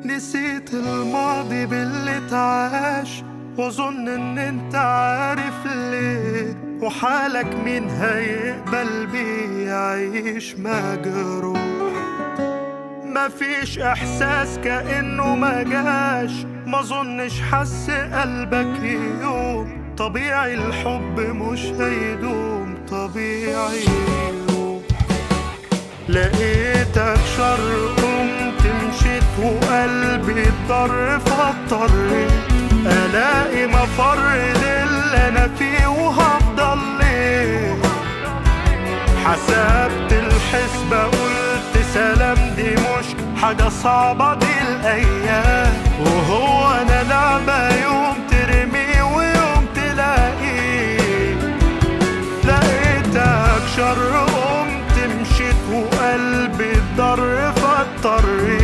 نسيت الماضي باللي اتعاش، واظن ان انت عارف ليه، وحالك مين هيقبل بيه يعيش مجروح. مفيش احساس كأنه ما جاش، ما ظنش حس قلبك يوم، طبيعي الحب مش هيدوم، طبيعي يروح. لقيتك شر قمت مشيت، وقلبي اتضر فاضطريت الاقي مفر للي انا فيه، وهفضل ليه؟ حسبت الحسبة قلت سلام، دي مش حاجة صعبة دي الأيام، وهو أنا لعبة يوم ترميه ويوم تلاقيه. لقيتك شر قمت مشيت، وقلبي اتضر فاضطريت